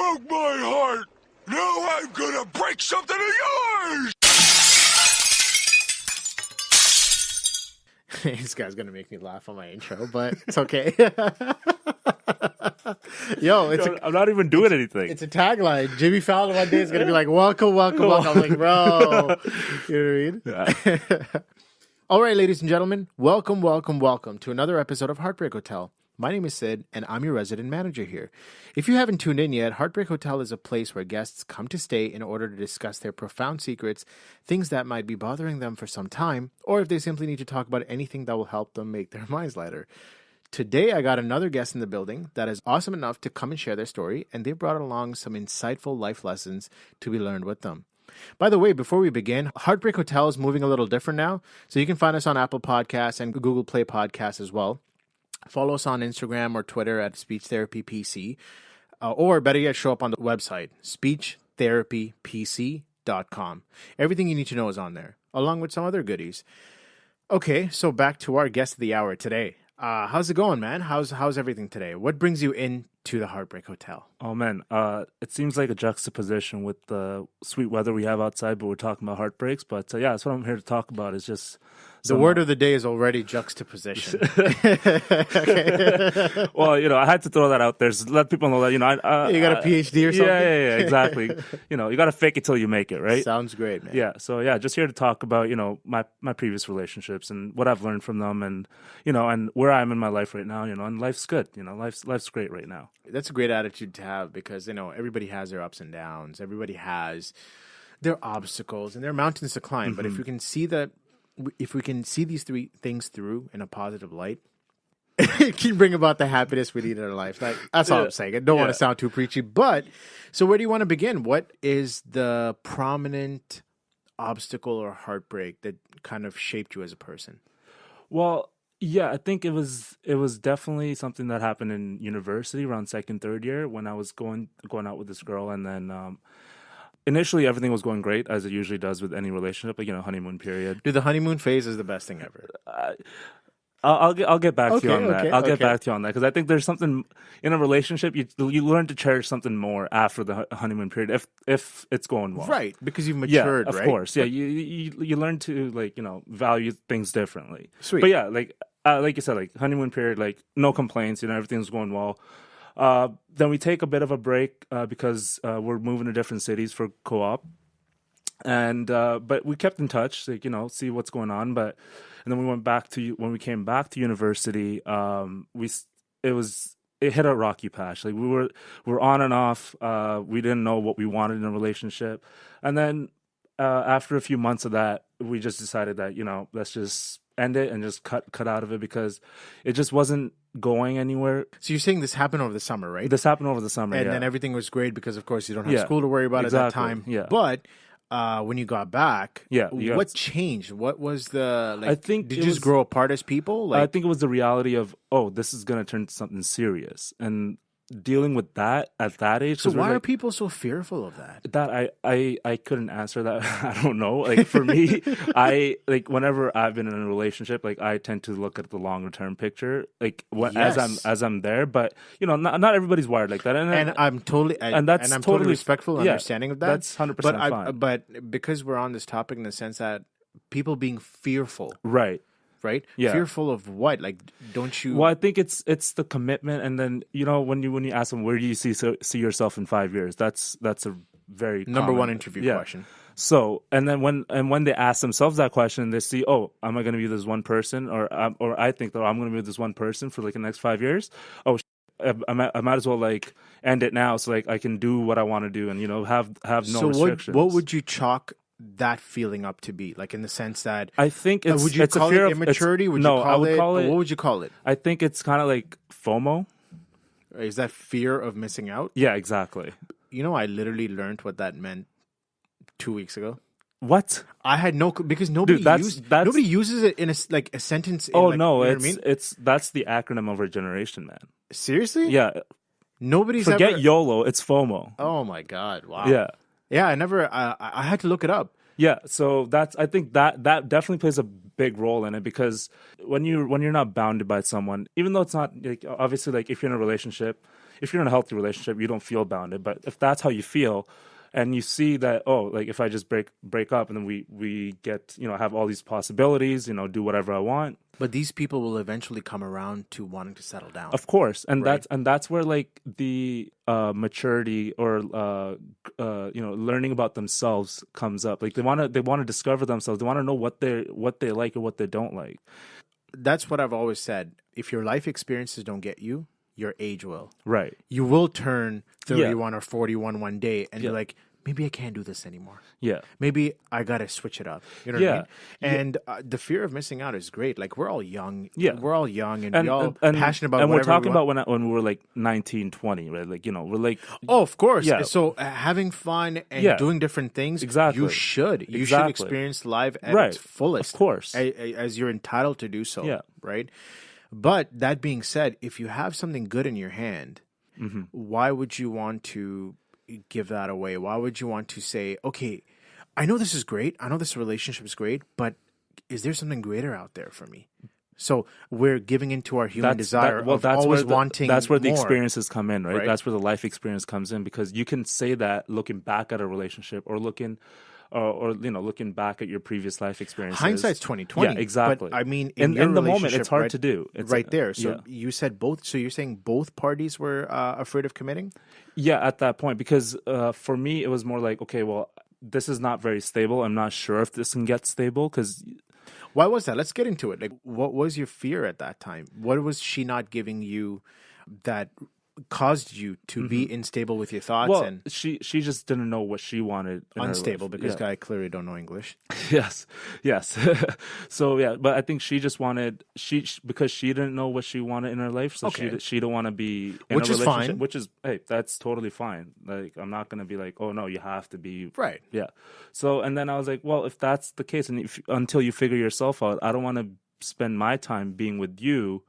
broke my heart. Now I'm gonna break something of yours. This guy's gonna make me laugh on my intro, but it's okay. Yo, I'm not even doing anything. it's a tagline. Jimmy Fallon one day is gonna be like, "Welcome, welcome, welcome." I'm like, bro, you know what I mean? Yeah. All right, ladies and gentlemen, welcome to another episode of Heartbreak Hotel. My name is Sid, and I'm your resident manager here. If you haven't tuned in yet, Heartbreak Hotel is a place where guests come to stay in order to discuss their profound secrets, things that might be bothering them for some time, or if they simply need to talk about anything that will help them make their minds lighter. Today, I got another guest in the building that is awesome enough to come and share their story, and they brought along some insightful life lessons to be learned with them. By the way, before we begin, Heartbreak Hotel is moving a little different now, so you can find us on Apple Podcasts and Google Play Podcasts as well. Follow us on Instagram or Twitter at Speech Therapy PC, or better yet, show up on the website, speechtherapypc.com. Everything you need to know is on there, along with some other goodies. Okay, so back to our guest of the hour today. How's it going, man? How's everything today? What brings you into the Heartbreak Hotel? Oh, man. It seems like a juxtaposition with the sweet weather we have outside, but we're talking about heartbreaks. But yeah, that's what I'm here to talk about is just... The word of the day is already juxtaposition. Well, I had to throw that out there. So let people know that, you got a PhD or something? Yeah, exactly. You got to fake it till you make it, right? Sounds great, man. Yeah, so yeah, just here to talk about, my previous relationships and what I've learned from them and, and where I am in my life right now, and life's good. Life's great right now. That's a great attitude to have because, everybody has their ups and downs. Everybody has their obstacles and their mountains to climb. But if we can see these three things through in a positive light, it can bring about the happiness we need in our life. That's all I'm saying. I don't want to sound too preachy, but so where do you want to begin? What is the prominent obstacle or heartbreak that kind of shaped you as a person? Well, yeah, I think it was definitely something that happened in university around second, third year when I was going out with this girl, and then initially, everything was going great, as it usually does with any relationship, honeymoon period. Dude, the honeymoon phase is the best thing ever. I'll get back to you on that. I'll get back to you on that because I think there's something in a relationship you learn to cherish something more after the honeymoon period if it's going well. Right, because you've matured, right? Of course, yeah. You learn to value things differently. Sweet, but yeah, like you said, honeymoon period, no complaints. Everything's going well. Then we take a bit of a break because we're moving to different cities for co-op, and but we kept in touch, see what's going on. And then when we came back to university, it hit a rocky patch. We were on and off. We didn't know what we wanted in a relationship, and then after a few months of that, we just decided that let's just end it and just cut out of it because it just wasn't going anywhere. So you're saying this happened over the summer, right? This happened over the summer, and then everything was great because, of course, you don't have school to worry about at that time. Yeah. But when you got back, what changed? What was the I think did you just grow apart as people? I think it was the reality of this is going to turn to something serious and dealing with that at that age. So why are people so fearful of that? That I couldn't answer that. I don't know. For me, whenever I've been in a relationship, I tend to look at the longer term picture, as I'm there. But not everybody's wired like that, and I'm totally totally respectful and understanding of that. That's 100% fine. But because we're on this topic in the sense that people being fearful, right? Yeah. Fearful of what? Don't you? Well, I think it's the commitment, and then when you ask them where do you see yourself in 5 years, that's a very number common, one interview question. So, and then when they ask themselves that question, they see, am I going to be this one person, or I think that I'm going to be this one person for the next 5 years? I might as well end it now, so I can do what I want to do, and have no restrictions. So what would you chalk that feeling up to be in the sense that I think would you call it immaturity? I would call it. What would you call it? I think it's kind of like FOMO. Is that fear of missing out? Yeah, exactly. I literally learned what that meant 2 weeks ago. What? I had because nobody nobody uses it in a sentence. Oh no, that's the acronym of our generation, man. Seriously? Yeah. Nobody's forget ever... YOLO. It's FOMO. Oh my god! Wow. Yeah. Yeah, I had to look it up. Yeah, so I think that definitely plays a big role in it because when you're not bounded by someone, even though it's not obviously if you're in a relationship, if you're in a healthy relationship, you don't feel bounded. But if that's how you feel, and you see that, oh, like if I just break up and then we get, have all these possibilities, do whatever I want. But these people will eventually come around to wanting to settle down. Of course, and right? that's where like the maturity or learning about themselves comes up. Like they want to discover themselves. They want to know what they like or what they don't like. That's what I've always said. If your life experiences don't get you, your age will. Right. You will turn 31 or 41 one day and be like, maybe I can't do this anymore. Yeah. Maybe I got to switch it up. You know what I mean? And the fear of missing out is great. Like, we're all young. Yeah. We're all young and we're all passionate about and whatever we're talking we want. about when we were like 19, 20, right? Like, we're like... Oh, of course. Yeah. So having fun and doing different things, exactly. you should. You should experience life at its fullest. Of course. As you're entitled to do so. Yeah. Right? But that being said, if you have something good in your hand, why would you want to give that away? Why would you want to say, okay, I know this is great. I know this relationship is great, but is there something greater out there for me? So we're giving into our human desire of always wanting That's where the more. experiences come in, right? That's where the life experience comes in, because you can say that looking back at a relationship or looking back at your previous life experiences. Hindsight's 20/20. Yeah, exactly. But I mean, in the moment, it's hard to do. It's right there. So you said both. So you're saying both parties were afraid of committing? Yeah, at that point, because for me, it was more like, okay, well, this is not very stable. I'm not sure if this can get stable. Because why was that? Let's get into it. Like, what was your fear at that time? What was she not giving you that caused you to be unstable with your thoughts? Well, and she just didn't know what she wanted. Unstable, because I clearly don't know English. Yes. So yeah, but I think she just wanted because she didn't know what she wanted in her life, so she didn't want to be in which a is relationship. fine. Which is that's totally fine. Like, I'm not gonna be like, oh no, you have to be right. Yeah. So and then I was like, well, if that's the case, and until you figure yourself out, I don't want to spend my time being with you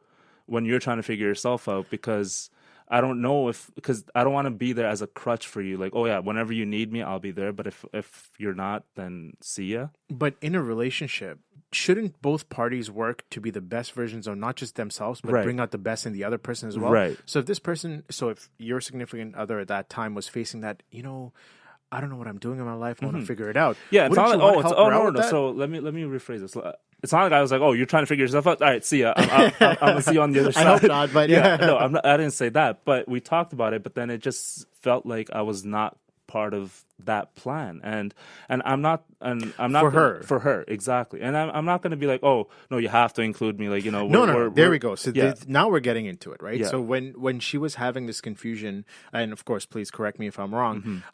when you're trying to figure yourself out, because I don't know because I don't want to be there as a crutch for you. Like, oh yeah, whenever you need me, I'll be there. But if you're not, then see ya. But in a relationship, shouldn't both parties work to be the best versions of not just themselves, but bring out the best in the other person as well? Right. So if your significant other at that time was facing that, I don't know what I'm doing in my life, I want to figure it out. Yeah, it's not like, no. That? So let me rephrase this. It's not like I was like, oh, you're trying to figure yourself out. All right, see ya. I'm gonna see you on the other side. I hope not, but yeah. No, I didn't say that, but we talked about it. But then it just felt like I was not part of that plan, and I'm not for her exactly. And I'm not going to be like, oh no, you have to include me. Like, no. There we go. So now we're getting into it, right? Yeah. So when she was having this confusion, and of course, please correct me if I'm wrong.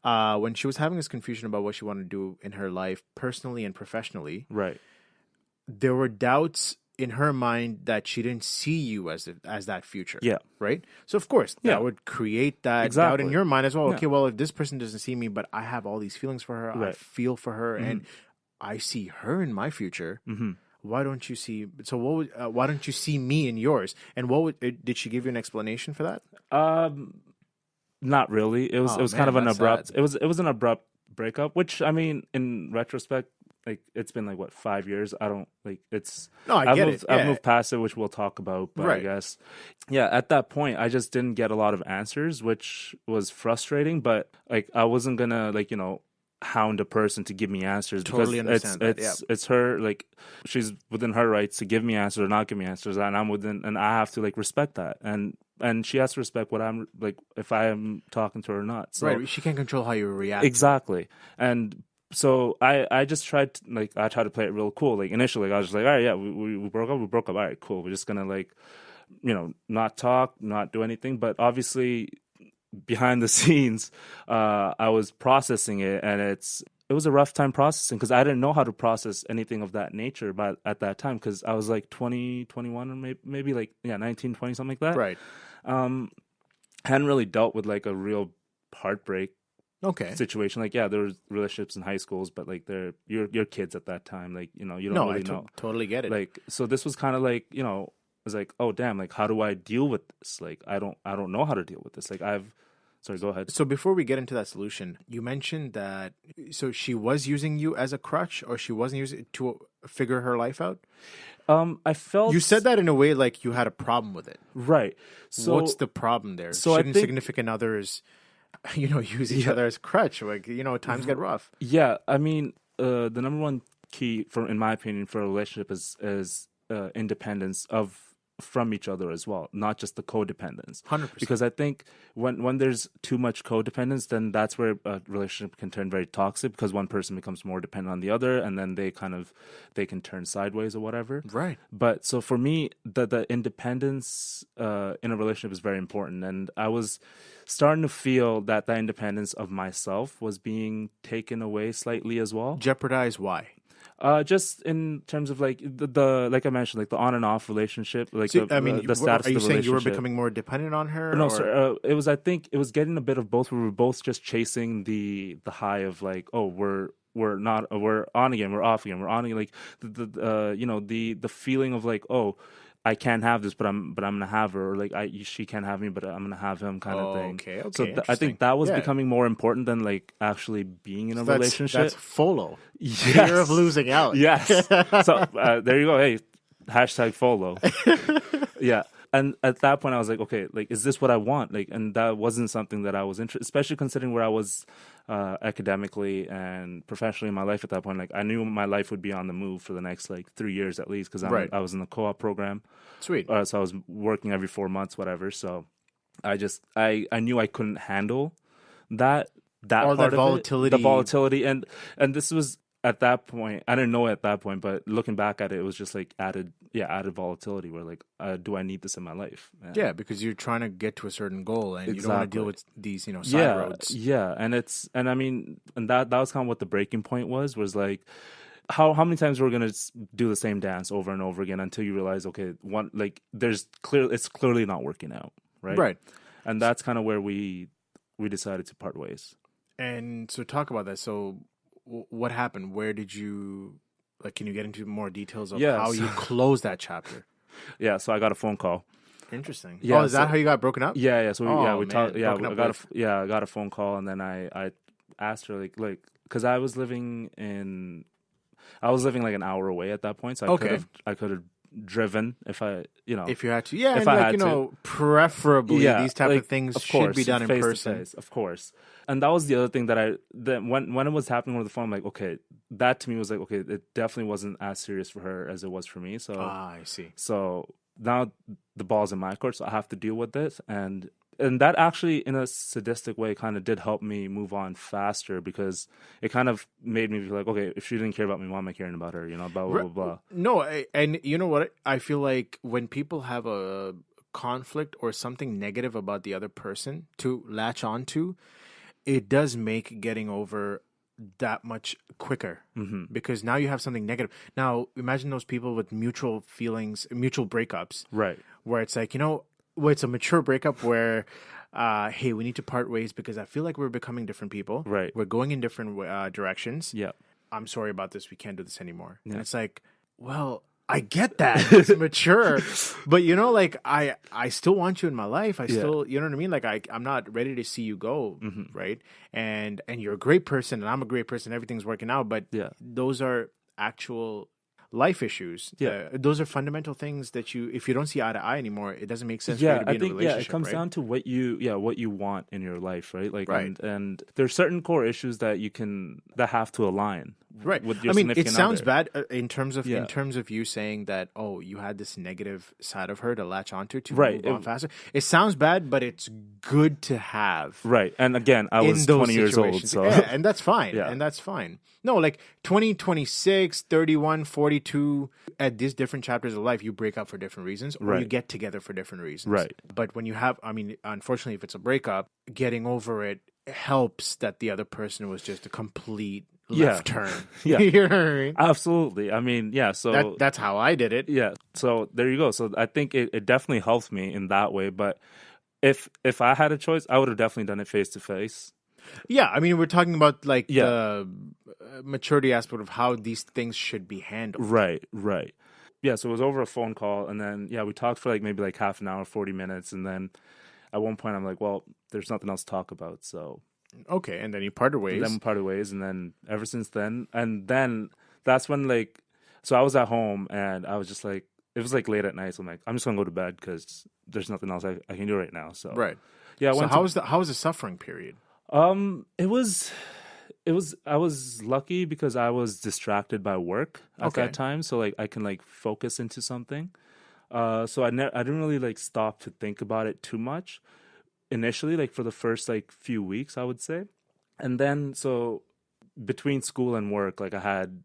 When she was having this confusion about what she wanted to do in her life, personally and professionally, right. There were doubts in her mind that she didn't see you as that future. Yeah. Right? So, of course, that would create that doubt in your mind as well. Yeah. Okay, well, if this person doesn't see me, but I have all these feelings for her, I feel for her, and I see her in my future, why don't you see... So, why don't you see me in yours? And did she give you an explanation for that? Not really. It was kind of an abrupt... It was an abrupt breakup, which, I mean, in retrospect, like, it's been like 5 years. I don't like it's. No, I get it. Yeah. I've moved past it, which we'll talk about. But I guess, at that point, I just didn't get a lot of answers, which was frustrating. But like, I wasn't gonna hound a person to give me answers. Totally understand it's her, like, she's within her rights to give me answers or not give me answers, and and I have to respect that. And she has to respect what I'm like, if I am talking to her or not. So she can't control how you react. Exactly. And so I just tried to, I tried to play it real cool. Like, initially, I was just like, all right, yeah, we broke up. All right, cool. We're just gonna not talk, not do anything. But obviously, behind the scenes, I was processing it, and it was a rough time processing, because I didn't know how to process anything of that nature. But at that time, because I was like 20, 21, or maybe 19, 20, something like that. Right. Hadn't really dealt with a real heartbreak situation. There was relationships in high schools, but you're kids at that time. You don't really know. Totally get it. So this was kind of I was like, oh damn, how do I deal with this? I don't know how to deal with this. Sorry, go ahead. So before we get into that solution, you mentioned that so she was using you as a crutch, or she wasn't using it to figure her life out. I felt You said that in a way like you had a problem with it. right. So What's the problem there? so I Shouldn't think- significant others, use each other as crutch? Like, times get rough. yeah, I mean, the number one key in my opinion, for a relationship is independence from each other as well, not just the codependence. 100%. Because I think when there's too much codependence, then that's where a relationship can turn very toxic, because one person becomes more dependent on the other, and then they can turn sideways or whatever. Right. But so for me, the independence in a relationship is very important, and I was starting to feel that the independence of myself was being taken away slightly as well. Jeopardize why? Just in terms of like the like I mentioned, like the on and off relationship, like So, the status are of you the saying relationship. you were becoming more dependent on her? No, or- sir. It was. I think it was getting a bit of both. We were both just chasing the high of like, oh, we're on again, we're off again, we're on again. Like the feeling of like, oh, I can't have this, but I'm gonna have her, or like she can't have me, but I'm gonna have him, kind of thing. Okay, So I interesting. think that was Yeah. becoming more important than like actually being in a relationship. That's FOLO. Yes. Fear of losing out. Yes. So there you go. Hey, hashtag follow. Yeah. And at that point, I was like, okay, like, is this what I want? Like, and that wasn't something that I was interested, especially considering where I was academically and professionally in my life at that point. Like, I knew my life would be on the move for the next like 3 years at least, because Right. I was in the co-op program. Sweet. So I was working every 4 months, whatever. So I knew I couldn't handle that All part that of it. volatility. The volatility, and this was at that point. I didn't know it at that point, but looking back at it, it was just like added volatility. Where like, do I need this in my life? Yeah, because you're trying to get to a certain goal, and you don't want to deal with these, side roads. Yeah, and that was kind of what the breaking point was like, how many times we're gonna do the same dance over and over again until you realize, okay, it's clearly not working out, right? Right. And that's kind of where we decided to part ways. And so talk about that. So what happened? Where did you, like, can you get into more details of Yeah, how so- you closed that chapter? Yeah, so I got a phone call. Interesting. Yeah, is that how you got broken up? Yeah. So Oh, we man, talked. Yeah, broken up I got a phone call, and then I asked her like because I was living like an hour away at that point, so I could have driven if I If you had to. Yeah, if and I like, had to. preferably these type like, of things of should course, be done in face to person. face, of course. And that was the other thing that when it was happening over the phone, I'm like, okay, that to me was like, okay, it definitely wasn't as serious for her as it was for me. So I see. So now the ball's in my court, so I have to deal with this. And that actually, in a sadistic way, kind of did help me move on faster, because it kind of made me feel like, okay, if she didn't care about me, why am I caring about her? Blah, blah, blah, blah. No, and you know what? I feel like when people have a conflict or something negative about the other person to latch on to, it does make getting over that much quicker, because now you have something negative. Now, imagine those people with mutual feelings, mutual breakups, Right. where it's like, where it's a mature breakup where, hey, we need to part ways because I feel like we're becoming different people. Right. We're going in different directions. Yeah. I'm sorry about this. We can't do this anymore. Yeah. And it's like, well, I get that. It's mature. But, like, I still want you in my life. I still, you know what I mean? Like, I'm not ready to see you go, right? And you're a great person, and I'm a great person. Everything's working out. But those are actual life issues. Yeah. Those are fundamental things that if you don't see eye to eye anymore, it doesn't make sense Yeah, for you to be in a relationship. it comes right? down to what you want in your life, right? Like, Right. and there's certain core issues that that have to align. Right. With your I mean, it significant sounds other. bad in terms of you saying that, oh, you had this negative side of her to latch onto to Right. move on faster. It sounds bad, but it's good to have. Right. And again, I was in those 20 years old, situations. so Yeah, and that's fine. Yeah. And that's fine. No, like 20, 26, 31, 42, at these different chapters of life, you break up for different reasons, or you Right. get together for different reasons. Right. But when you have, unfortunately, if it's a breakup, getting over it helps that the other person was just a complete left turn. Yeah. You know what I mean? absolutely. I mean, yeah. So That's how I did it. yeah. So there you go. So I think it definitely helped me in that way. But if I had a choice, I would have definitely done it face to face. Yeah, I mean, we're talking about like Yeah. the maturity aspect of how these things should be handled. Right. Yeah. So it was over a phone call, and then we talked for like maybe like half an hour, 40 minutes, and then at one point I'm like, well, there's nothing else to talk about. So Okay, and then you parted ways. then we parted ways, and then ever since then, and then that's when like, so I was at home and I was just like, it was like late at night, so I'm like, I'm just gonna go to bed because there's nothing else I can do right now. So Right. yeah. So how was the suffering period? It was I was lucky because I was distracted by work at Okay. that time, so like I can like focus into something. So I didn't really like stop to think about it too much initially, like for the first like few weeks, I would say. And then so between school and work, like I had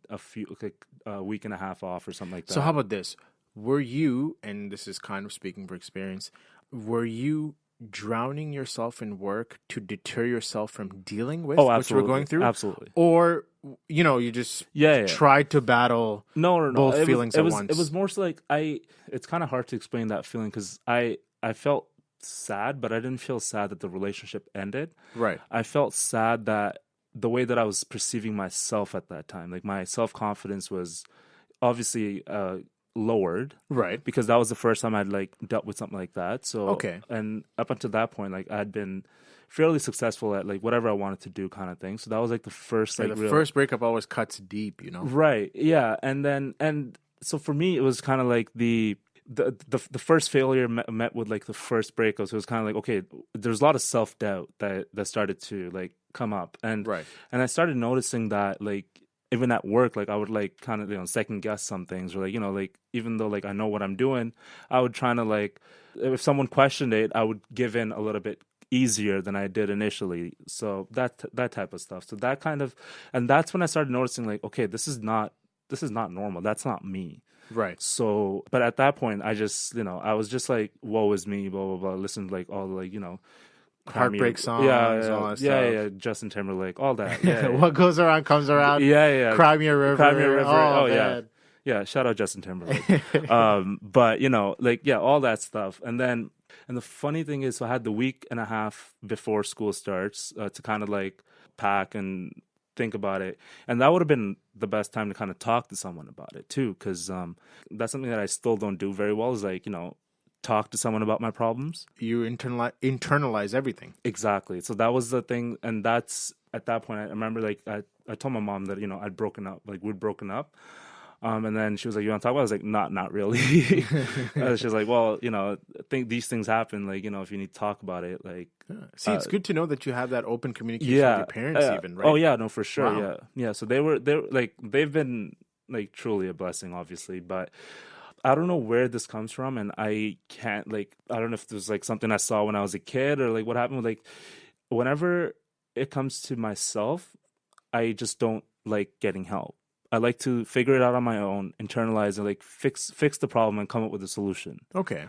a week and a half off or something like that. So how about this? Were you, and this is kind of speaking for experience, were you drowning yourself in work to deter yourself from dealing with Oh, what you were going absolutely. through? Absolutely. Or, you just Yeah. tried to battle No. both It feelings was, at it was, once? It was more so like it's kind of hard to explain that feeling because I felt sad, but I didn't feel sad that the relationship ended. Right. I felt sad that the way that I was perceiving myself at that time, like my self-confidence was obviously lowered. Right. Because that was the first time I'd like dealt with something like that. So Okay. and up until that point, like I'd been fairly successful at like whatever I wanted to do kind of thing. So that was like the first like the real first breakup always cuts deep, right. Yeah. And so for me it was kind of like the first failure met with like the first breakup. So it was kind of like, okay, there's a lot of self-doubt that started to like come up. And Right. and I started noticing that like even at work, like I would like kind of, second guess some things, or like, like even though like I know what I'm doing, I would try to like, if someone questioned it, I would give in a little bit easier than I did initially. So that type of stuff. So that kind of, and that's when I started noticing like, okay, this is not normal. That's not me. Right. So, but at that point, I just, I was just like, woe is me, blah, blah, blah. Listen to like all the like, Heartbreak songs, yeah, all that yeah, stuff. yeah, Justin Timberlake, all that. Yeah, What goes around comes around. yeah. Cry Me a River. Cry Me a River. Oh, yeah. man. Yeah, shout out Justin Timberlake. But like all that stuff. And the funny thing is, so I had the week and a half before school starts to kind of like pack and think about it. And that would have been the best time to kind of talk to someone about it too, because that's something that I still don't do very well, is like, talk to someone about my problems. You internalize everything. Exactly. So that was the thing. And that's, at that point, I remember like I told my mom that, I'd broken up, like we'd broken up. And then she was like, you want to talk about it? I was like, not really. She was like, well, I think these things happen. Like, if you need to talk about it, like. See, it's good to know that you have that open communication with your parents even, right? Oh, yeah, no, for sure. Wow. Yeah. Yeah. So they're like, they've been like truly a blessing, obviously. But I don't know where this comes from. And I can't like, I don't know if there's like something I saw when I was a kid or like what happened. Like, whenever it comes to myself, I just don't like getting help. I like to figure it out on my own, internalize and like fix the problem and come up with a solution. Okay.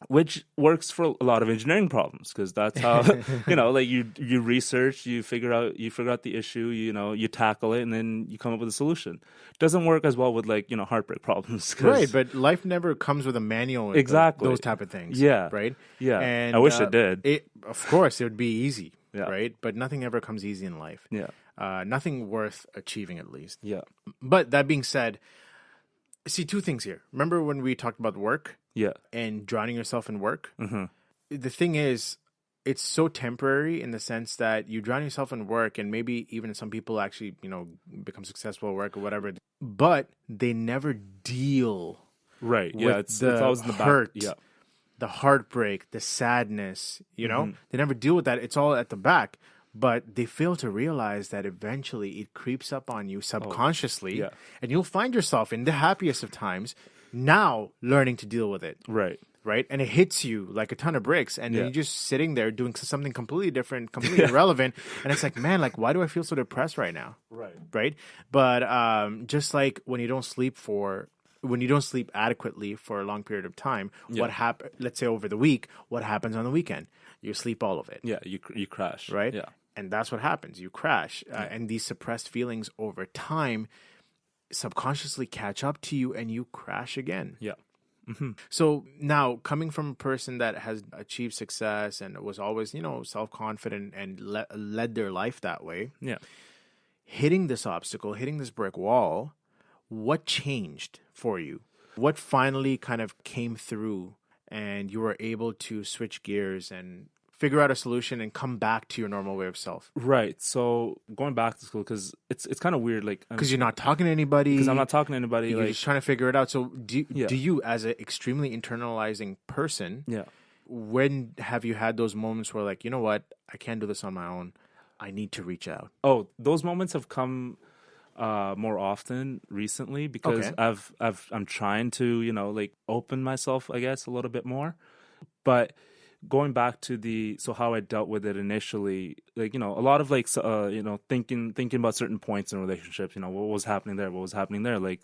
Which works for a lot of engineering problems, because that's how like you research, you figure out the issue, you tackle it, and then you come up with a solution. Doesn't work as well with like heartbreak problems. Right, but life never comes with a manual. Exactly. Those type of things. Yeah. Right. Yeah. And I wish it did. Of course, it would be easy. Yeah. Right. But nothing ever comes easy in life. Yeah. Nothing worth achieving, at least. Yeah. But that being said, see, two things here. Remember when we talked about work? Yeah. And drowning yourself in work? Mm-hmm. The thing is, it's so temporary in the sense that you drown yourself in work, and maybe even some people actually, become successful at work or whatever, but they never deal Right. with Yeah. It's always in the hurt, back. Yeah. the heartbreak, the sadness, Mm-hmm. They never deal with that. It's all at the back. But they fail to realize that eventually it creeps up on you subconsciously, yeah. and you'll find yourself in the happiest of times now learning to deal with it. Right. Right? And it hits you like a ton of bricks, and then Yeah. you're just sitting there doing something completely different, completely irrelevant. And it's like, man, like, why do I feel so depressed right now? Right. Right? But just like when you don't sleep adequately for a long period of time, what happens, let's say over the week, what happens on the weekend? You sleep all of it. Yeah. You crash. Right? Yeah. And that's what happens. You crash. And these suppressed feelings over time subconsciously catch up to you, and you crash again. Yeah. So now, coming from a person that has achieved success and was always, self-confident and led their life that way, Yeah. hitting this obstacle, hitting this brick wall, what changed for you? What finally kind of came through and you were able to switch gears and figure out a solution and come back to your normal way of self? Right. So going back to school, because it's kind of weird, like Because you're not talking to anybody. because I'm not talking to anybody. You're Like just trying to figure it out. So do Yeah. you, as an extremely internalizing person, yeah. when have you had those moments where like, you know what, I can't do this on my own. I need to reach out. Oh, those moments have come more often recently because Okay. I'm trying to like open myself, I guess, a little bit more. But going back to how I dealt with it initially, like a lot of like thinking about certain points in relationships. What was happening there? What was happening there? Like,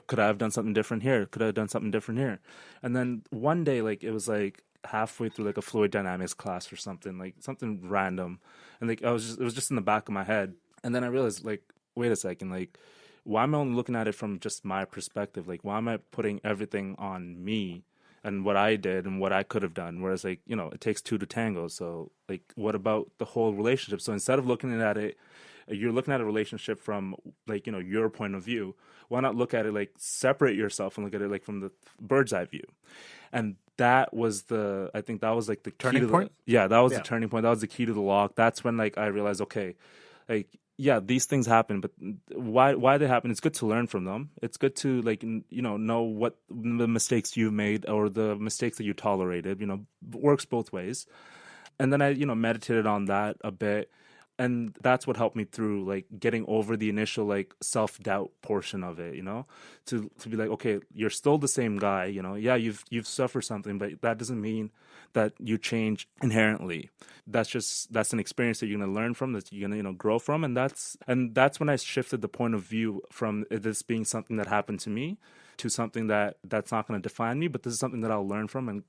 could I have done something different here? Could I have done something different here? And then one day, like it was like halfway through like a fluid dynamics class or something, like something random, and like it was just in the back of my head, and then I realized like, wait a second, like why am I only looking at it from just my perspective? Like, why am I putting everything on me and what I did and what I could have done? Whereas, like, it takes two to tango. So, like, what about the whole relationship? So instead of looking at it, you're looking at a relationship from, like, your point of view. Why not look at it, like, separate yourself and look at it, like, from the bird's eye view? And that was I think that was, like, the key Turning to point? that was Yeah. the turning point. That was the key to the lock. That's when, like, I realized, okay, like, yeah, these things happen, but why they happen? It's good to learn from them. It's good to like know what the mistakes you've made or the mistakes that you tolerated. Works both ways. And then I meditated on that a bit, and that's what helped me through like getting over the initial like self-doubt portion of it. To be like, okay, you're still the same guy. Yeah, you've suffered something, but that doesn't mean that you change inherently. That's an experience that you're going to learn from, that you're going to grow from, and that's when I shifted the point of view from this being something that happened to me to something that's not going to define me, but this is something that I'll learn from and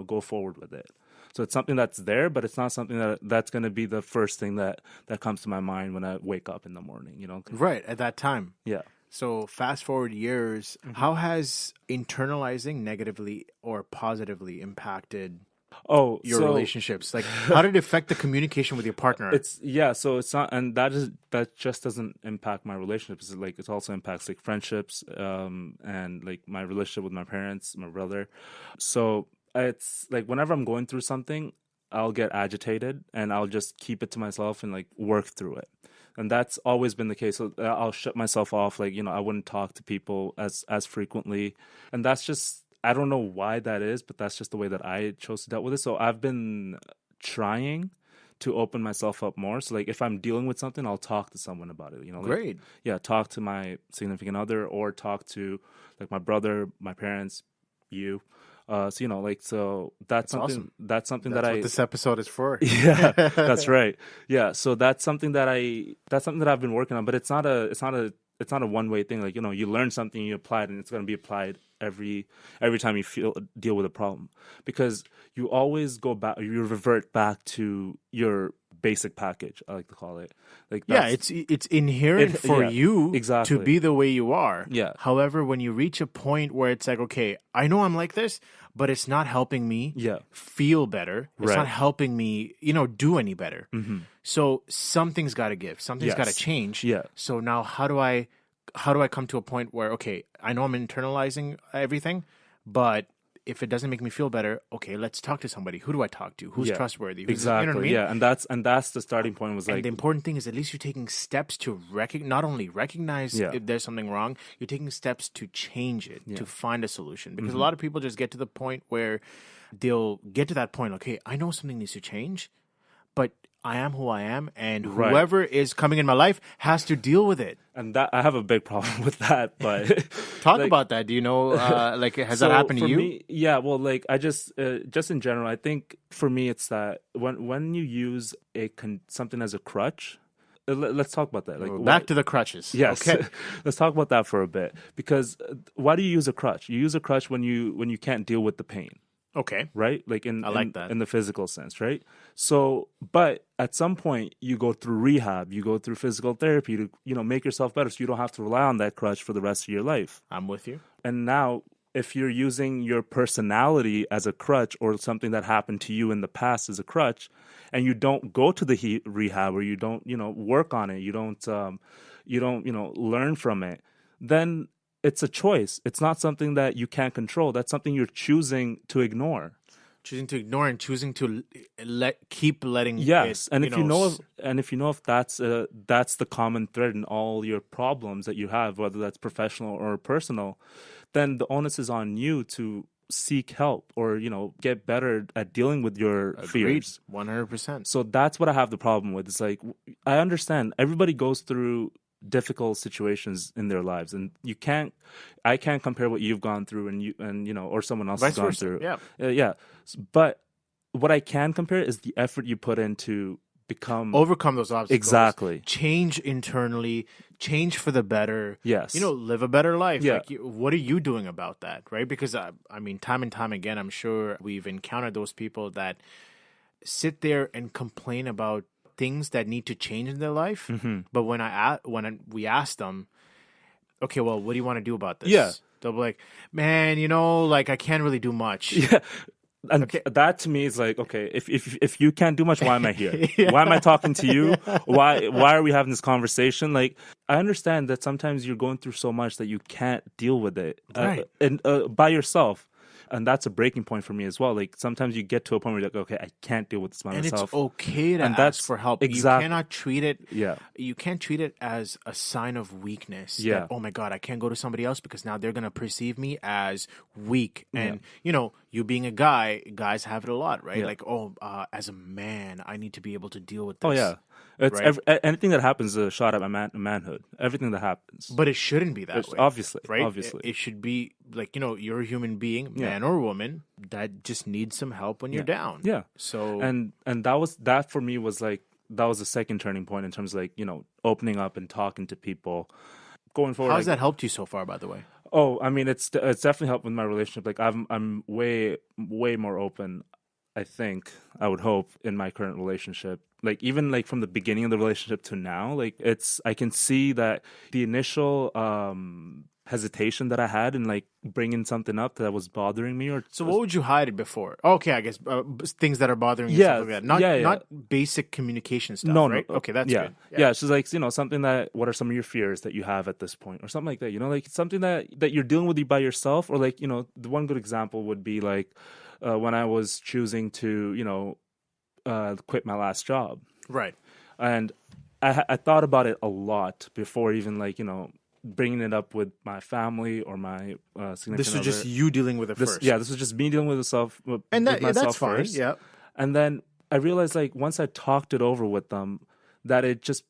go forward with it. So it's something that's there, but it's not something that's going to be the first thing that comes to my mind when I wake up in the morning. Right, at that time. Yeah. So fast forward years, how has internalizing negatively or positively impacted your relationships? Like, how did it affect the communication with your partner? So it's not, and that just doesn't impact my relationships. Like, it also impacts like friendships, and like my relationship with my parents, my brother. So it's like whenever I'm going through something, I'll get agitated and I'll just keep it to myself and like work through it. And that's always been the case. So I'll shut myself off. Like, I wouldn't talk to people as frequently. And that's just, I don't know why that is, but that's just the way that I chose to deal with it. So I've been trying to open myself up more. So like if I'm dealing with something, I'll talk to someone about it. Like, Great. Yeah, talk to my significant other or talk to like my brother, my parents, you. So that's something. Awesome. That's something That's that what this episode is for. Yeah, that's right. Yeah, so that's something that I've been working on, but it's not a one way thing. Like, you learn something, you apply it, and it's going to be applied every time you deal with a problem, because you always you revert back to your basic package, I like to call it. Like, it's inherent for you exactly. to be the way you are. Yeah. However, when you reach a point where it's like, okay, I know I'm like this, but it's not helping me feel better. It's not helping me, do any better. Mm-hmm. So something's got to give. Something's got to change. Yeah. So now how do I come to a point where, okay, I know I'm internalizing everything, but if it doesn't make me feel better, okay, let's talk to somebody. Who do I talk to? Who's trustworthy? Exactly. You know what I mean? Yeah, and that's the starting point. Was like, and the important thing is at least you're taking steps to not only recognize if there's something wrong, you're taking steps to change it, to find a solution. Because a lot of people just get to the point where they'll get to that point, okay, I know something needs to change, but I am who I am, and whoever is coming in my life has to deal with it. And that I have a big problem with that. But talk about that. Do you know, like, has that happened to you? Me, yeah. Well, like, I just in general, I think for me, it's that when you use something as a crutch. Let's talk about that. Like, back to the crutches. Yes. Okay. Let's talk about that for a bit. Because why do you use a crutch? You use a crutch when you can't deal with the pain. Okay. Right? Like I like that. In the physical sense, right? So, but at some point you go through rehab, you go through physical therapy to, make yourself better so you don't have to rely on that crutch for the rest of your life. I'm with you. And now if you're using your personality as a crutch or something that happened to you in the past as a crutch, and you don't go to the rehab or you don't, work on it, you don't, learn from it, then it's a choice. It's not something that you can't control. That's something you're choosing to ignore. choosing to ignore and choosing to keep letting Yes, it, and if you know if that's the common thread in all your problems that you have, whether that's professional or personal, then the onus is on you to seek help or get better at dealing with your fears. 100%. So that's what I have the problem with. It's like, I understand everybody goes through difficult situations in their lives, and I can't compare what you've gone through or someone else has gone through. Yeah. But what I can compare is the effort you put in to overcome those obstacles. Exactly. Change internally, change for the better. Yes. Live a better life. Yeah. Like, what are you doing about that, right? Because I mean, time and time again, I'm sure we've encountered those people that sit there and complain about things that need to change in their life. Mm-hmm. But when we ask them, okay, well, what do you want to do about this? Yeah. They'll be like, man, like I can't really do much. Yeah. And that to me is like, okay, if you can't do much, why am I here? Yeah. Why am I talking to you? Why are we having this conversation? Like, I understand that sometimes you're going through so much that you can't deal with it by yourself. And that's a breaking point for me as well. Like, sometimes you get to a point where you're like, okay, I can't deal with this by myself. And it's okay to ask for help. Exactly. You cannot treat it. Yeah. You can't treat it as a sign of weakness. Yeah. That, oh my God, I can't go to somebody else because now they're gonna perceive me as weak. And you being a guy, guys have it a lot, right? Yeah. Like, as a man, I need to be able to deal with this. Oh yeah. It's right? Anything that happens is a shot at my manhood. Everything that happens. But it shouldn't be that way. Obviously. Right? Obviously. It should be like, you're a human being, man or woman, that just needs some help when you're down. Yeah. So and that for me was like, that was the second turning point in terms of like, opening up and talking to people. Going forward. How's that helped you so far, by the way? Oh, I mean, it's definitely helped with my relationship. Like, I'm way more open, I think, I would hope, in my current relationship. Like, even like from the beginning of the relationship to now, like I can see that the initial hesitation that I had in like bringing something up that was bothering me, so what would you hide it before? Okay, I guess things that are bothering you. Yeah, stuff like that. Not basic communication stuff. No, right? No. Okay, that's good. Yeah, she's like, something that. What are some of your fears that you have at this point, or something like that? Like something that you're dealing with by yourself, or like the one good example would be like when I was choosing to quit my last job. Right. And I thought about it a lot before even like bringing it up with my family or my significant This was other. just you dealing with it first. Yeah, this was just me dealing with myself. And myself that's fine. First. Yeah. And then I realized, like, once I talked it over with them, that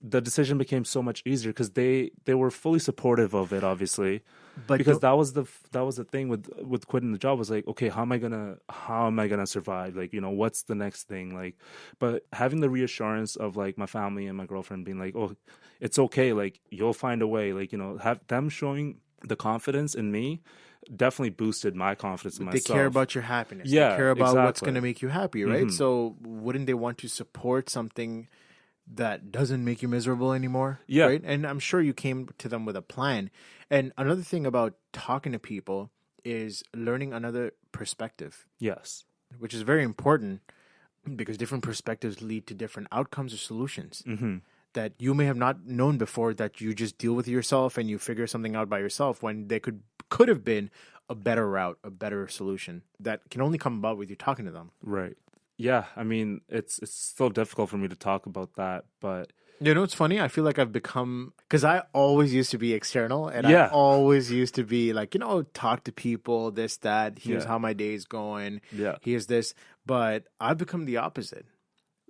the decision became so much easier because they were fully supportive of it, obviously. But because that was the thing with quitting the job was like, okay, how am I gonna survive? Like, what's the next thing? Like, but having the reassurance of like my family and my girlfriend being like, oh, it's okay. Like, you'll find a way. Like, have them showing the confidence in me definitely boosted my confidence in myself. They care about your happiness. Yeah, they care about exactly. what's going to make you happy, right? Mm-hmm. So wouldn't they want to support something that doesn't make you miserable anymore? Yeah. Right? And I'm sure you came to them with a plan. And another thing about talking to people is learning another perspective. Yes. Which is very important because different perspectives lead to different outcomes or solutions. Mm-hmm. That you may have not known before, that you just deal with yourself and you figure something out by yourself, when they could have been a better route, a better solution that can only come about with you talking to them. Right. Yeah. I mean, it's still difficult for me to talk about that, but it's funny. I feel like I've become, because I always used to be external, and I always used to be like, talk to people, this, that. Here's how my day's going. Yeah. Here's this. But I've become the opposite.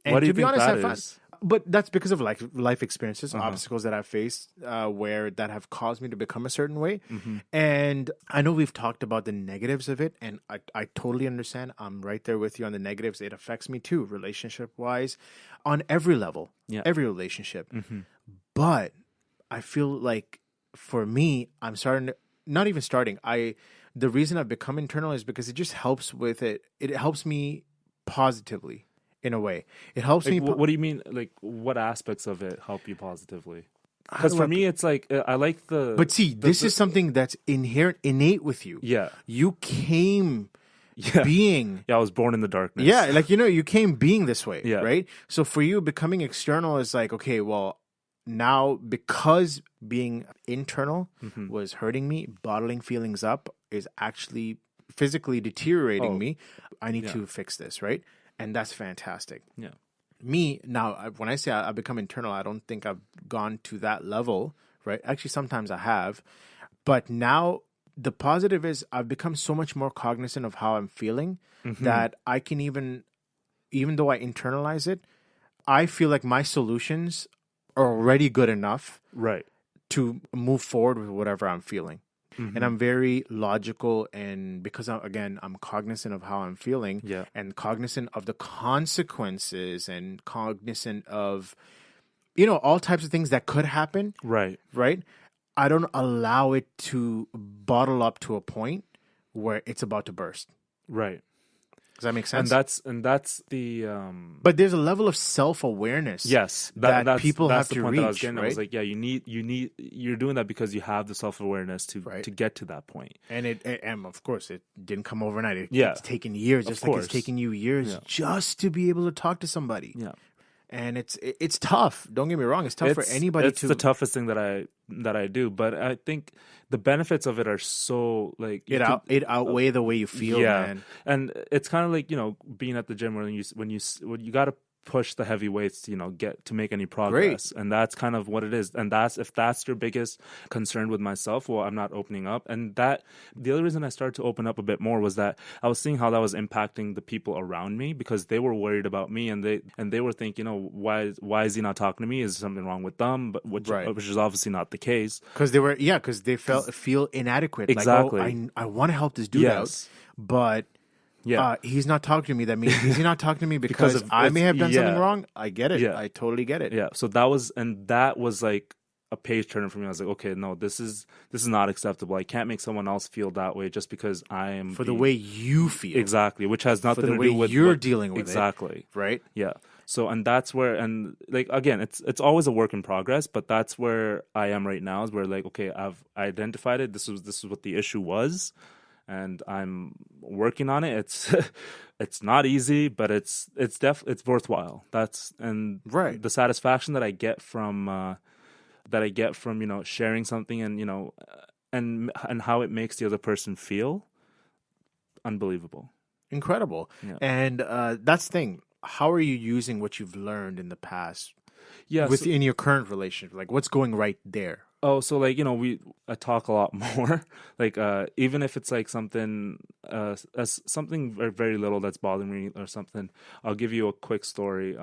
And what do you to be think honest, that I find, is? but that's because of life experiences, obstacles that I've faced, where that have caused me to become a certain way. Mm-hmm. And I know we've talked about the negatives of it, and I totally understand. I'm right there with you on the negatives. It affects me too, relationship wise, on every level, every relationship. Mm-hmm. But I feel like for me, I'm starting. Not even starting. The reason I've become internal is because it just helps with it. It helps me positively. In a way, it helps me. What do you mean? Like, what aspects of it help you positively? Because for me, it's like I like the. But see, this is something that's innate with you. Yeah, you came being. Yeah, I was born in the darkness. Yeah, like you came being this way. Yeah. Right. So for you, becoming external is like, okay, well, now because being internal was hurting me, bottling feelings up is actually physically deteriorating Oh. me. I need to fix this, right? And that's fantastic. Yeah. Me, now, when I say I become internal, I don't think I've gone to that level, right? Actually, sometimes I have. But now the positive is I've become so much more cognizant of how I'm feeling that I can even though I internalize it, I feel like my solutions are already good enough Right. to move forward with whatever I'm feeling. And I'm very logical, and because I'm cognizant of how I'm feeling and cognizant of the consequences and cognizant of, all types of things that could happen. Right. Right. I don't allow it to bottle up to a point where it's about to burst. Right. Does that make sense? And that's the But there's a level of self-awareness. yes that people that's have the to point reach. that I was getting at. Right? I was like, yeah, you're doing that because you have the self-awareness to get to that point. And and of course it didn't come overnight. Yeah. It's taken years, just like it's taken you years just to be able to talk to somebody. Yeah. And it's tough. Don't get me wrong. It's tough for anybody it's to. the toughest thing that I do, but I think the benefits of it are so like it outweigh the way you feel, man. And it's kind of like being at the gym when you got to push the heavy weights to get to make any progress. And that's kind of what it is. And if that's your biggest concern with myself, well, I'm not opening up. And that the other reason I started to open up a bit more was that I was seeing how that was impacting the people around me, because they were worried about me, and they were thinking, why is he not talking to me? Is something wrong with them? But which is obviously not the case. Because they feel inadequate. Exactly. Like, I want to help this dude out, but he's not talking to me. That means he's not talking to me because I may have done something wrong. I get it. I totally get it. Yeah. So that was like a page turner for me. I was like, okay, no, this is not acceptable. I can't make someone else feel that way just because I am the way you feel. Exactly, which has nothing to do with you're dealing with exactly. It, right? Yeah. So, and that's where, and like, again, it's always a work in progress, but that's where I am right now, is where like, okay, I've identified it. This is what the issue was, and I'm working on it. It's not easy, but it's worthwhile. The satisfaction that I get from sharing something and how it makes the other person feel, unbelievable. Incredible. Yeah. And that's the thing. How are you using what you've learned in the past in your current relationship? Like, what's going right there? Oh, so like, I talk a lot more. Like, even if it's like something, something very, very little that's bothering me or something, I'll give you a quick story.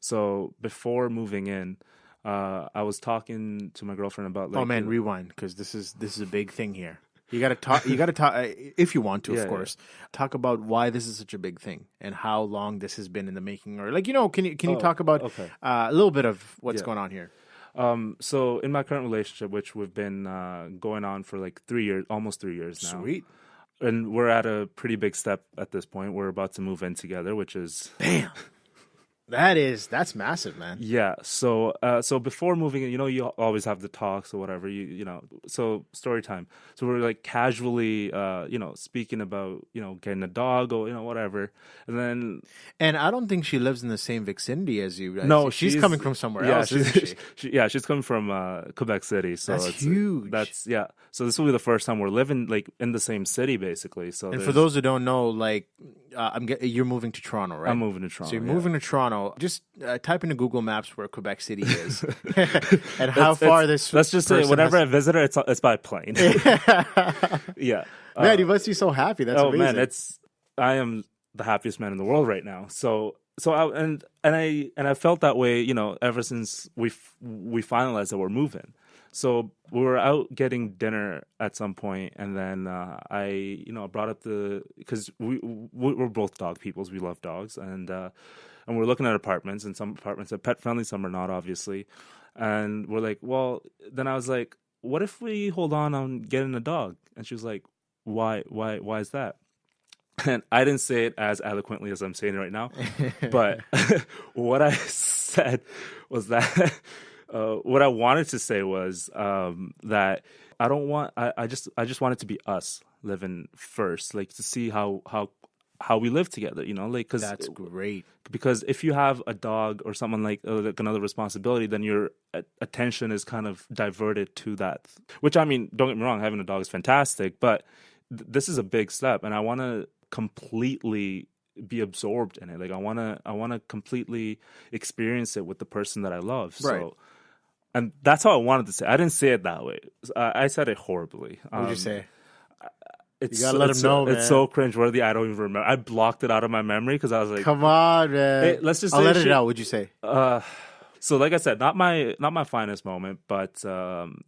So before moving in, I was talking to my girlfriend about like. Oh man, rewind, because this is a big thing here. You gotta talk. If you want to, of course. Talk about why this is such a big thing and how long this has been in the making, or like can you talk about a little bit of what's going on here? So in my current relationship, which we've been going on for like 3 years, almost 3 years now. Sweet. And we're at a pretty big step at this point. We're about to move in together, which is bam. That's massive, man. Yeah. So before moving in, you always have the talks or whatever. So story time. So we're like casually, speaking about getting a dog or whatever, and I don't think she lives in the same vicinity as you. No, she's coming from somewhere else. Isn't she? She's coming from Quebec City. So that's huge. So this will be the first time we're living like in the same city, basically. So and for those who don't know, like you're moving to Toronto, right? I'm moving to Toronto. So you're moving to Toronto. Just type into Google Maps where Quebec City is and how far this. Let's just say whenever I visit her, it's by plane. Yeah, man, you must be so happy. That's amazing. Man, I am the happiest man in the world right now. So I felt that way, ever since we finalized that we're moving. So we were out getting dinner at some point, and then I brought up because we're both dog peoples. We love dogs, and we're looking at apartments, and some apartments are pet friendly, some are not, obviously. And we're like, well, then I was like, what if we hold on getting a dog? And she was like, why is that? And I didn't say it as eloquently as I'm saying it right now, but what I said was that what I wanted to say was that I don't want. I just want it to be us living first, like to see how we live together. Like because that's great. Because if you have a dog or someone like another responsibility, then your attention is kind of diverted to that. Which, I mean, don't get me wrong, having a dog is fantastic, but this is a big step, and I want to completely be absorbed in it. Like I want to completely experience it with the person that I love. Right. So, and that's how I wanted to say. I didn't say it that way. I said it horribly. What would you say? It's, You gotta let him know, man. It's so cringeworthy. I don't even remember. I blocked it out of my memory because I was like, Come on, man. Hey, let's just I'll say let it shit. out. What'd you say? So like I said, not my finest moment, but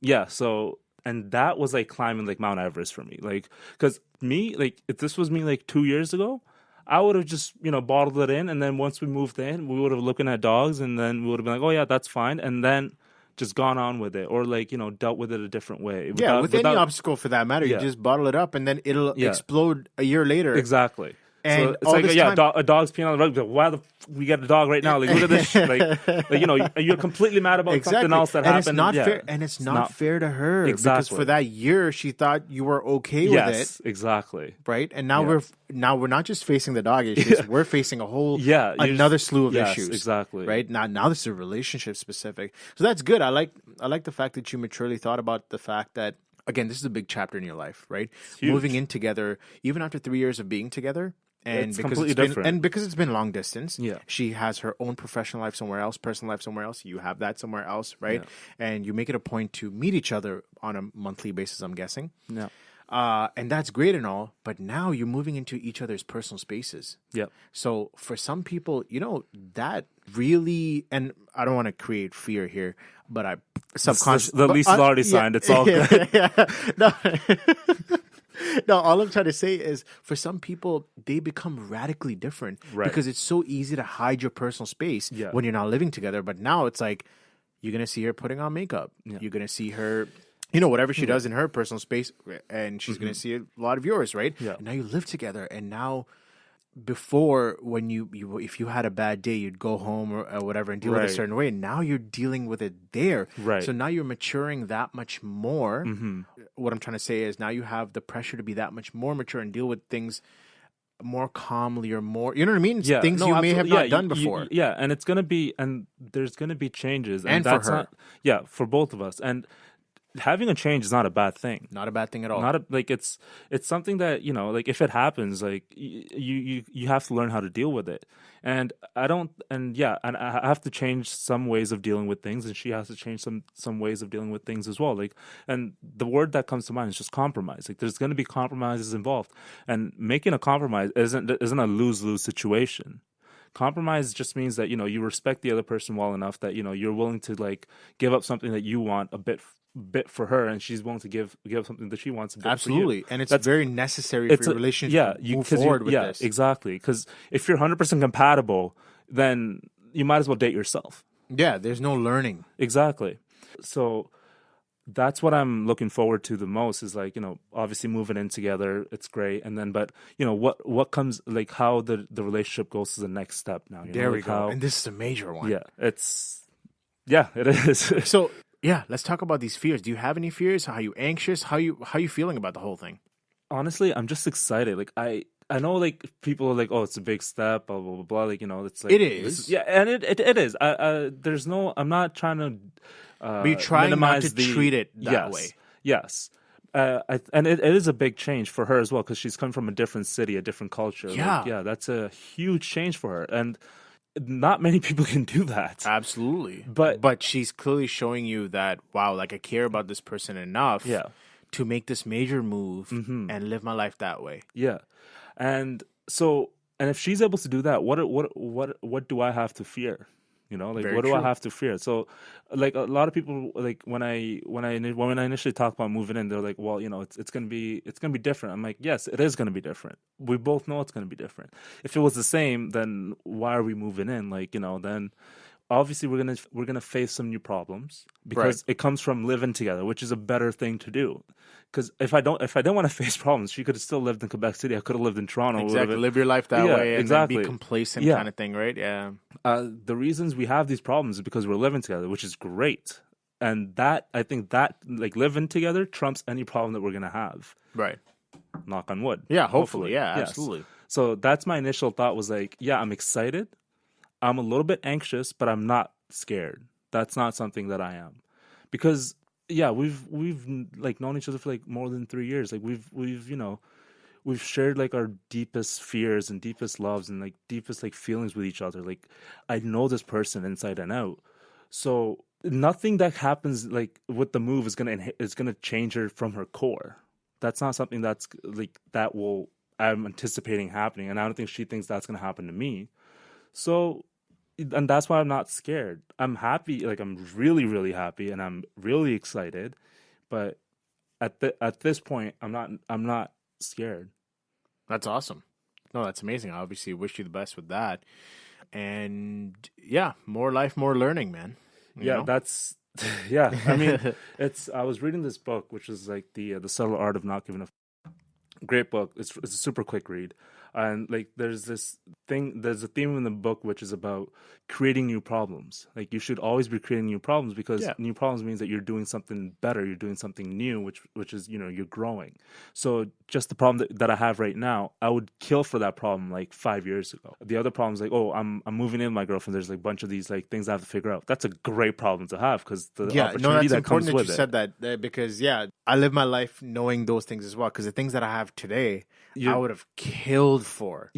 yeah. So and that was like climbing like Mount Everest for me, like because me like if this was me like 2 years ago, I would have just bottled it in, and then once we moved in, we would have looking at dogs, and then we would have been like, oh yeah, that's fine, and then just gone on with it, or like dealt with it a different way. Yeah, with any obstacle for that matter, you just bottle it up, and then it'll explode a year later. Exactly. And so it's all like this a dog's peeing on the rug. Like, why we get a dog right now? Like look at this shit. Like you're completely mad about something else that happened. It's not fair, and it's not fair to her because for that year she thought you were okay with it. Yes, exactly. Right, and now we're not just facing the dog issues. We're facing a whole another slew of issues. Exactly. Right now this is relationship specific. So that's good. I like the fact that you maturely thought about the fact that again this is a big chapter in your life. Right, moving in together even after 3 years of being together. And it's because completely different. And because it's been long distance, Yeah. she has her own professional life somewhere else, personal life somewhere else. You have that somewhere else, right? Yeah. And you make it a point to meet each other on a monthly basis, I'm guessing. Yeah. And that's great and all, but now you're moving into each other's personal spaces. Yep. So for some people, that really, and I don't want to create fear here, but I subconsciously... The lease is already signed. It's all good. No. No, all I'm trying to say is for some people, they become radically different because it's so easy to hide your personal space when you're not living together. But now it's like you're going to see her putting on makeup. Yeah. You're going to see her, whatever she does in her personal space, and she's going to see a lot of yours, right? Yeah. And now you live together, and now before when you if you had a bad day, you'd go home or whatever and deal with it a certain way. And now you're dealing with it there. Right. So now you're maturing that much more. Mm-hmm. What I'm trying to say is now you have the pressure to be that much more mature and deal with things more calmly or more, you know what I mean? Yeah. Things you may have not done before. And it's going to be, and there's going to be changes. And that's for her. For both of us. And having a change is not a bad thing. Not a bad thing at all. It's something that like if it happens, like you have to learn how to deal with it. And I have to change some ways of dealing with things, and she has to change some ways of dealing with things as well. Like, and the word that comes to mind is just compromise. Like, there's going to be compromises involved, and making a compromise isn't a lose-lose situation. Compromise just means that you respect the other person well enough that you're willing to like give up something that you want a bit for her, and she's willing to give something that she wants a bit absolutely for you. And it's very necessary for your relationship to move forward with this. Exactly, because if you're 100% compatible, then you might as well date yourself. There's no learning. Exactly. So that's what I'm looking forward to the most is like obviously moving in together, it's great, and then but what comes, like how the relationship goes to the next step now. There we go. And this is a major one. It is. So let's talk about these fears. Do you have any fears? Are you anxious? How you feeling about the whole thing? Honestly, I'm just excited. Like I know like people are like, oh, it's a big step, blah blah blah blah. Like it's like it is. And it is. There's no. I'm not trying to. But you're trying not to treat it that way. Yes. And it is a big change for her as well because she's come from a different city, a different culture. Yeah. Like, that's a huge change for her, and not many people can do that. Absolutely. But she's clearly showing you that, wow, like I care about this person enough to make this major move and live my life that way. Yeah. And so, and if she's able to do that, what do I have to fear? Like Very what do true. I have to fear? So, like a lot of people, like when I initially talk about moving in, they're like, well, it's gonna be different. I'm like, yes, it is gonna be different. We both know it's gonna be different. If it was the same, then why are we moving in? Like, then obviously we're gonna face some new problems because it comes from living together, which is a better thing to do. Because if I didn't want to face problems, she could have still lived in Quebec City. I could have lived in Toronto. Exactly, live your life that way and then be complacent kind of thing, right? Yeah. The reasons we have these problems is because we're living together, which is great, and that I think that like living together trumps any problem that we're gonna have. Right. Knock on wood. Yeah, hopefully. Yeah, Yes. absolutely. So that's my initial thought was like, yeah, I'm excited. I'm a little bit anxious, but I'm not scared. That's not something that I am. Because yeah, we've like known each other for like more than 3 years. Like we've we've shared like our deepest fears and deepest loves and like deepest like feelings with each other. Like I know this person inside and out. So nothing that happens like with the move is gonna change her from her core. That's not something that's like that will I'm anticipating happening, and I don't think she thinks that's gonna happen to me. So, and that's why I'm not scared. I'm happy, like I'm really, really happy, and I'm really excited. But at this point, I'm not scared. That's awesome. No, that's amazing. I obviously wish you the best with that. And yeah, more life, more learning, man. You know? That's yeah. I mean, it's. I was reading this book, which is like the subtle art of not giving a great book. It's a super quick read, and like there's a theme in the book which is about creating new problems. Like you should always be creating new problems because new problems means that you're doing something better, you're doing something new, which is you're growing. So just the problem that I have right now, I would kill for that problem like 5 years ago. The other problem is like, oh, I'm moving in with my girlfriend. There's like a bunch of these like things I have to figure out. That's a great problem to have because the opportunity that comes with it. No, that's important that you said that because I live my life knowing those things as well. Because the things that I have today, I would have killed for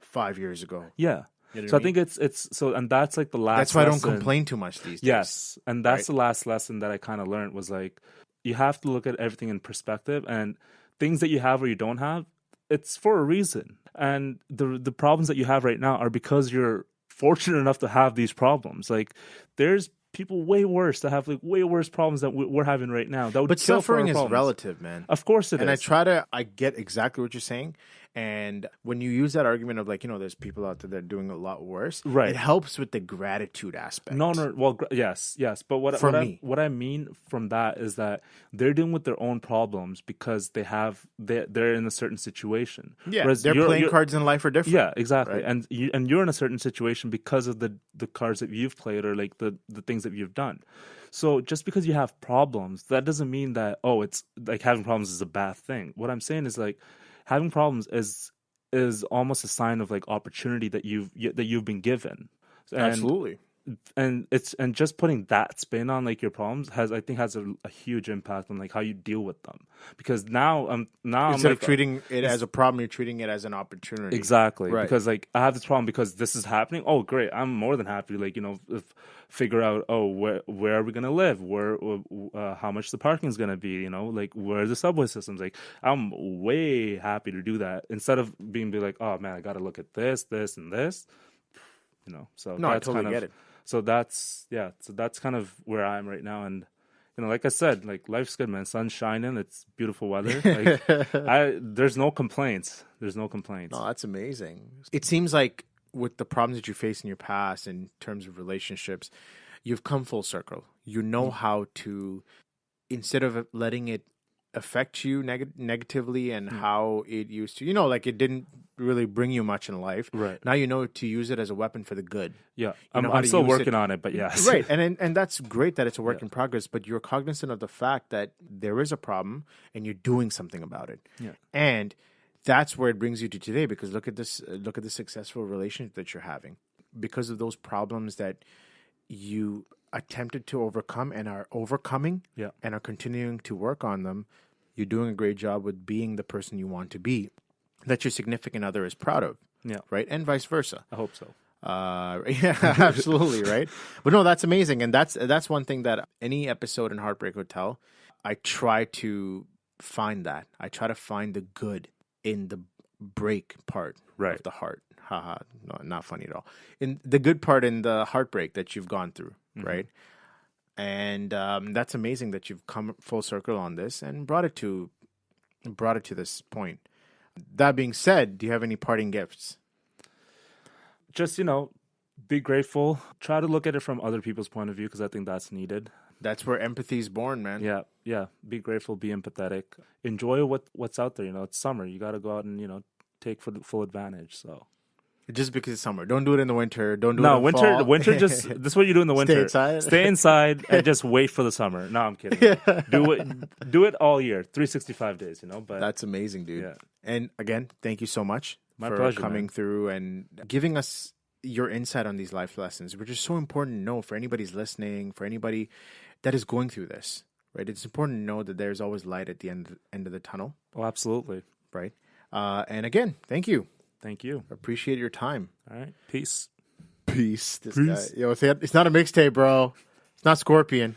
5 years ago. Yeah. You know so I mean? think it's so, and that's like the last. That's why lesson. I don't complain too much these days. Yes, and that's the last lesson that I kind of learned was like, you have to look at everything in perspective, and things that you have or you don't have, it's for a reason. And the problems that you have right now are because you're fortunate enough to have these problems. Like there's people way worse that have like way worse problems that we're having right now. That would but kill for our suffering is problems. relative, man. Of course it and is. I get exactly what you're saying. And when you use that argument of like, there's people out there that are doing a lot worse, right? It helps with the gratitude aspect. No, well, yes. But what I mean from that is that they're dealing with their own problems because they're in a certain situation. Yeah, whereas their playing cards in life are different. Yeah, exactly. Right? And you're in a certain situation because of the cards that you've played or like the things that you've done. So just because you have problems, that doesn't mean that it's like having problems is a bad thing. What I'm saying is like having problems is almost a sign of like opportunity that you've been given. And, absolutely. And just putting that spin on like your problems has a huge impact on like how you deal with them, because now instead of treating it as a problem, you're treating it as an opportunity. Exactly. Right. Because like I have this problem because this is happening. Oh, great! I'm more than happy. Like figure out where are we gonna live? Where how much the parking is gonna be? Like where are the subway systems? Like I'm way happy to do that instead of being like, oh man, I got to look at this, and this. So no, that's I totally get it. So that's kind of where I am right now. And, like I said, like life's good, man. Sun's shining. It's beautiful weather. Like there's no complaints. There's no complaints. No, that's amazing. It seems like with the problems that you face in your past in terms of relationships, you've come full circle. You know how to, instead of letting it affect you negatively and how it used to, like it didn't really bring you much in life. Right. Now you know to use it as a weapon for the good. Yeah. I'm still working on it, but yes. Right. And that's great that it's a work in progress, but you're cognizant of the fact that there is a problem and you're doing something about it. Yeah. And that's where it brings you to today, because look at the successful relationship that you're having because of those problems that you attempted to overcome and are overcoming and are continuing to work on them. You're doing a great job with being the person you want to be, that your significant other is proud of. Yeah. Right. And vice versa. I hope so. Yeah, absolutely. Right. But no, that's amazing. And that's one thing that any episode in Heartbreak Hotel, I try to find that. I try to find the good in the break part of the heart. Haha. No, not funny at all. In the good part in the heartbreak that you've gone through. Right. And that's amazing that you've come full circle on this and brought it to this point. That being said, do you have any parting gifts? Just, be grateful. Try to look at it from other people's point of view, because I think that's needed. That's where empathy is born, man. Yeah. Be grateful, be empathetic. Enjoy what's out there. It's summer. You got to go out and, take full advantage. So. Just because it's summer. Don't do it in the winter. Don't do it in winter. fall. Winter, this is what you do in the winter. Stay inside and just wait for the summer. No, I'm kidding. Do it all year, 365 days, But that's amazing, dude. Yeah. And again, thank you so much for pleasure, coming through and giving us your insight on these life lessons, which is so important to know for anybody's listening, for anybody that is going through this. right? It's important to know that there's always light at the end of the tunnel, Oh, absolutely. right? And again, thank you. Thank you. Appreciate your time. All right. Peace. Peace. This Peace. guy. Yo, it's not a mixtape, bro. It's not Scorpion.